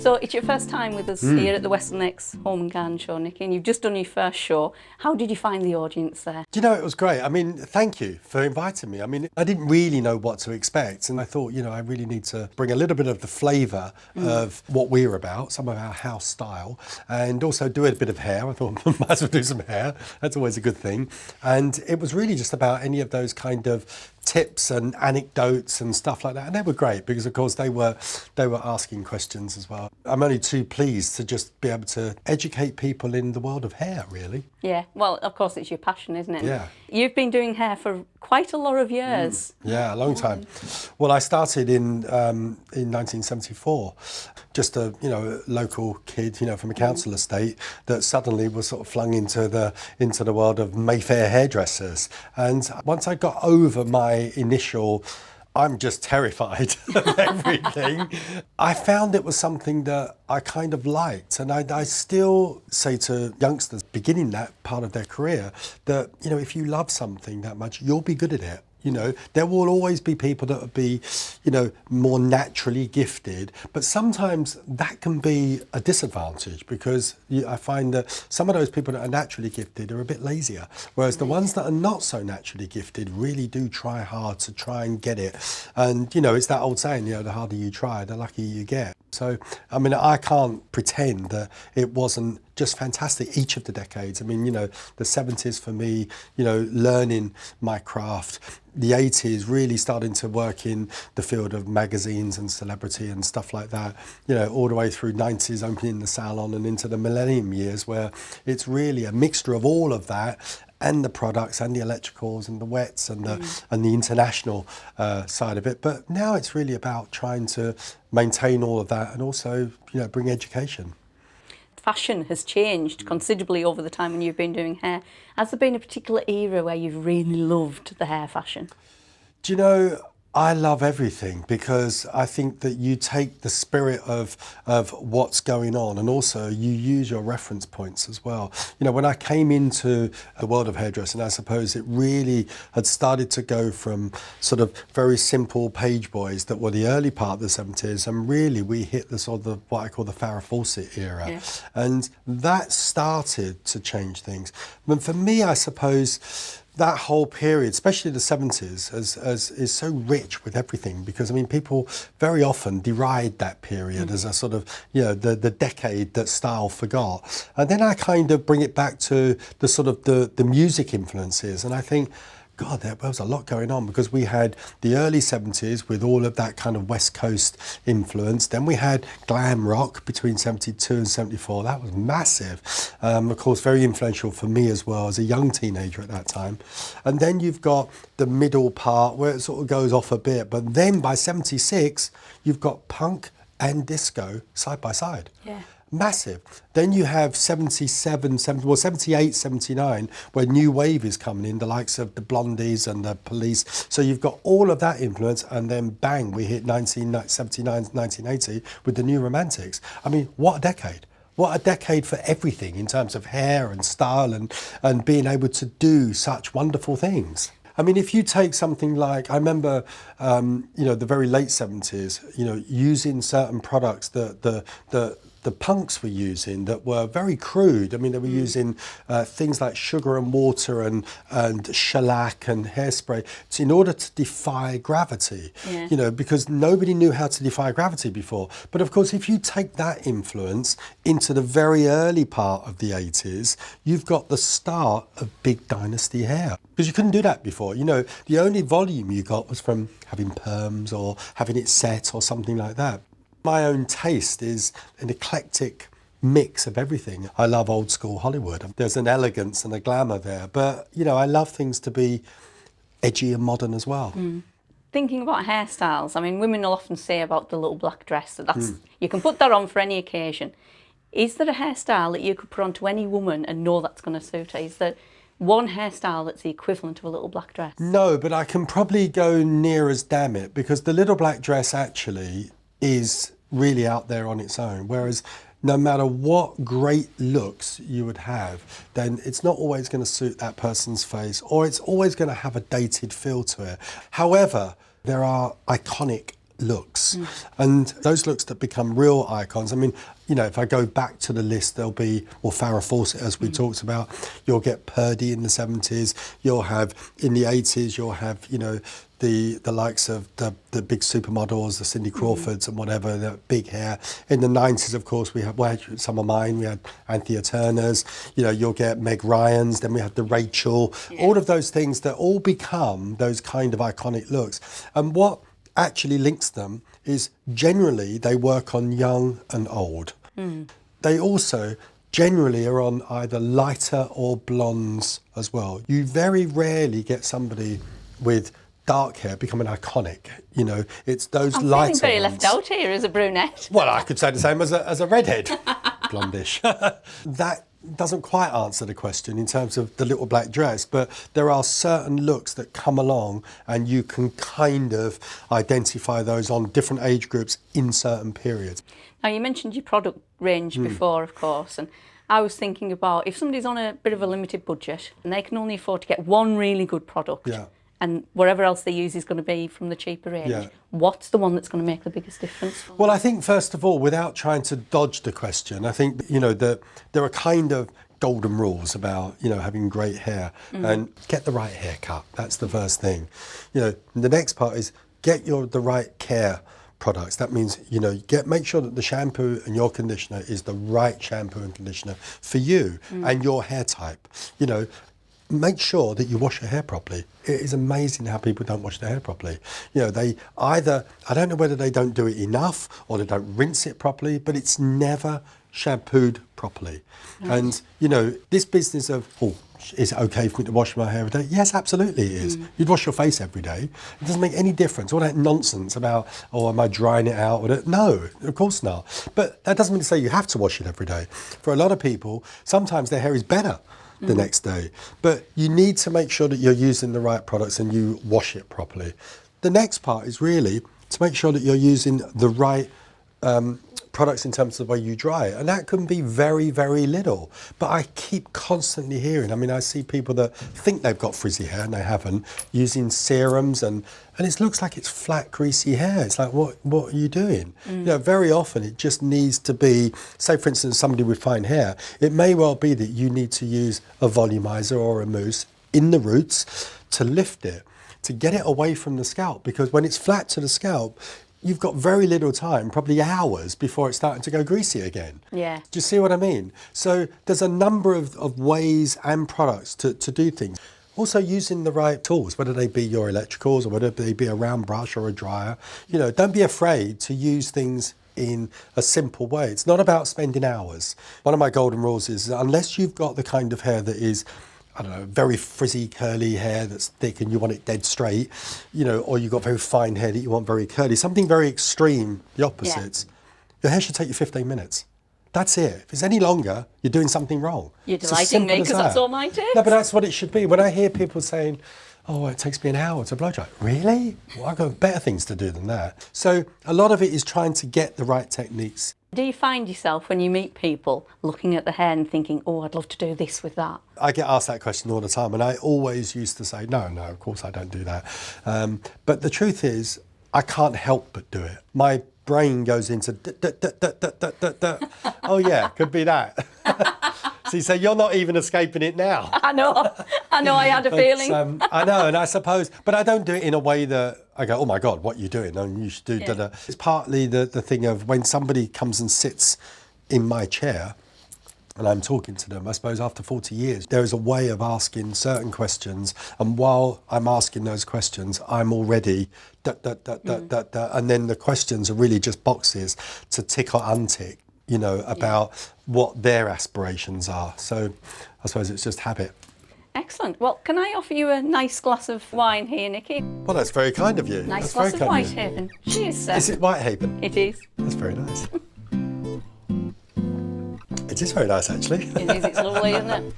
So it's your first time with us here at the Western Lakes Home and Garden Show, Nicky, and you've just done your first show. How did you find the audience there? Do you know, it was great. I mean, thank you for inviting me. I mean, I didn't really know what to expect, and I thought, you know, I really need to bring a little bit of the flavour of what we're about, some of our house style, and also do a bit of hair. I thought, might as well do some hair. That's always a good thing. And it was really just about any of those kind of tips and anecdotes and stuff like that, and they were great because of course they were asking questions as well. I'm only too pleased to just be able to educate people in the world of hair, really. Yeah, well, of course it's your passion, isn't it? Yeah. You've been doing hair for quite a lot of years. Yeah, a long time. Well, I started in 1974, just a local kid, from a council estate that suddenly was sort of flung into the world of Mayfair hairdressers. And once I got over my initial I'm just terrified of everything, I found it was something that I kind of liked. And I still say to youngsters beginning that part of their career that, if you love something that much, you'll be good at it. There will always be people that will be, more naturally gifted, but sometimes that can be a disadvantage because I find that some of those people that are naturally gifted are a bit lazier, whereas the ones that are not so naturally gifted really do try hard to try and get it. And, it's that old saying, the harder you try, the luckier you get. So, I mean, I can't pretend that it wasn't just fantastic each of the decades. I mean, the 70s for me, learning my craft. The 80s really starting to work in the field of magazines and celebrity and stuff like that, all the way through 90s, opening the salon and into the millennium years where it's really a mixture of all of that and the products and the electricals and the wets and the international side of it. But now it's really about trying to maintain all of that and also, bring education. Fashion has changed considerably over the time when you've been doing hair. Has there been a particular era where you've really loved the hair fashion? Do you know, I love everything because I think that you take the spirit of what's going on and also you use your reference points as well. When I came into the world of hairdressing, I suppose it really had started to go from sort of very simple page boys that were the early part of the 70s, and really we hit the sort of what I call the Farrah Fawcett era. Yeah. And that started to change things. But for me, I suppose that whole period, especially the 70s, is so rich with everything because, people very often deride that period as a sort of, the decade that style forgot. And then I kind of bring it back to the sort of the music influences. And I think, God, there was a lot going on because we had the early 70s with all of that kind of West Coast influence. Then we had glam rock between 72 and 74. That was massive. Of course, very influential for me as well as a young teenager at that time. And then you've got the middle part where it sort of goes off a bit. But then by 76, you've got punk and disco side by side. Yeah. Massive. Then you have 78, 79, where new wave is coming in, the likes of the Blondies and the Police. So you've got all of that influence, and then bang, we hit 1979, 1980 with the New Romantics. I mean, what a decade. What a decade for everything in terms of hair and style and being able to do such wonderful things. I mean, if you take something like, I remember, the very late 70s, using certain products that the punks were using that were very crude. I mean, they were using things like sugar and water and shellac and hairspray in order to defy gravity, because nobody knew how to defy gravity before. But of course, if you take that influence into the very early part of the 80s, you've got the start of big dynasty hair. Because you couldn't do that before. The only volume you got was from having perms or having it set or something like that. My own taste is an eclectic mix of everything. I love old school Hollywood. There's an elegance and a glamour there, but I love things to be edgy and modern as well. Thinking about hairstyles, I mean, women will often say about the little black dress that's you can put that on for any occasion. Is there a hairstyle that you could put onto any woman and know that's going to suit her? Is there one hairstyle that's the equivalent of a little black dress? No, but I can probably go near as damn it because the little black dress actually is really out there on its own, whereas no matter what great looks you would have, then it's not always going to suit that person's face, or it's always going to have a dated feel to it. However, there are iconic looks, and those looks that become real icons. I mean, you know, if I go back to the list, there'll be, well, Farrah Fawcett, as we talked about. You'll get Purdy in the 70s. You'll have, in the 80s, you'll have, you know, the likes of the big supermodels, the Cindy Crawfords and whatever, the big hair. In the 90s, of course, we had some of mine. We had Anthea Turner's. You know, you'll get Meg Ryan's. Then we had the Rachel. All of those things that all become those kind of iconic looks. And what actually links them is generally they work on young and old. They also generally are on either lighter or blondes as well. You very rarely get somebody with dark hair becoming iconic. You know, it's those lighter I'm feeling very ones. left out here as a brunette. Well, I could say the same as a redhead, blondish. That doesn't quite answer the question in terms of the little black dress, but there are certain looks that come along and you can kind of identify those on different age groups in certain periods. Now, you mentioned your product range before, of course, and I was thinking about if somebody's on a bit of a limited budget and they can only afford to get one really good product, and whatever else they use is going to be from the cheaper range, what's the one that's going to make the biggest difference? Well, I think, first of all, without trying to dodge the question, I think, you know, there are kind of golden rules about, you know, having great hair and get the right haircut. That's the first thing. You know, the next part is get the right care products. That means, you know, make sure that the shampoo and your conditioner is the right shampoo and conditioner for you and your hair type. You know, make sure that you wash your hair properly. It is amazing how people don't wash their hair properly. You know, they either, I don't know whether they don't do it enough or they don't rinse it properly, but it's never shampooed properly. And, you know, this business of, is it okay for me to wash my hair every day? Yes, absolutely it is. You'd wash your face every day. It doesn't make any difference. All that nonsense about, am I drying it out? No, of course not. But that doesn't mean to say you have to wash it every day. For a lot of people, sometimes their hair is better the next day. But you need to make sure that you're using the right products and you wash it properly. The next part is really to make sure that you're using the right products in terms of the way you dry it. And that can be very, very little. But I keep constantly hearing, I mean, I see people that think they've got frizzy hair and they haven't, using serums and it looks like it's flat, greasy hair. It's like, what are you doing? You know, very often it just needs to be, say for instance, somebody with fine hair, it may well be that you need to use a volumizer or a mousse in the roots to lift it, to get it away from the scalp, because when it's flat to the scalp, you've got very little time, probably hours, before it's starting to go greasy again. Yeah. Do you see what I mean? So there's a number of ways and products to do things. Also using the right tools, whether they be your electricals or whether they be a round brush or a dryer. You know, don't be afraid to use things in a simple way. It's not about spending hours. One of my golden rules is that unless you've got the kind of hair that is, I don't know, very frizzy, curly hair that's thick and you want it dead straight, you know, or you've got very fine hair that you want very curly, something very extreme, the opposites, your hair should take you 15 minutes. That's it. If it's any longer, you're doing something wrong. You're delighting me because that's all mine takes. No, but that's what it should be. When I hear people saying, it takes me an hour to blow dry. Really? Well, I've got better things to do than that. So a lot of it is trying to get the right techniques. Do you find yourself, when you meet people, looking at the hair and thinking, I'd love to do this with that? I get asked that question all the time, and I always used to say, no, of course I don't do that. But the truth is, I can't help but do it. My brain goes into, oh yeah, could be that. So you're not even escaping it now. I know, I had a feeling. I know, and I suppose, but I don't do it in a way that I go, oh my God, what are you doing? And you should do da-da. It's partly the thing of when somebody comes and sits in my chair and I'm talking to them, I suppose after 40 years, there is a way of asking certain questions. And while I'm asking those questions, I'm already and then the questions are really just boxes to tick or untick, you know, about what their aspirations are. So I suppose it's just habit. Excellent. Well, can I offer you a nice glass of wine here, Nicky? Well, that's very kind of you. Nice glass of Whitehaven. Cheers, sir. Is it Whitehaven? It is. That's very nice. It is very nice, actually. It is. It's lovely, isn't it?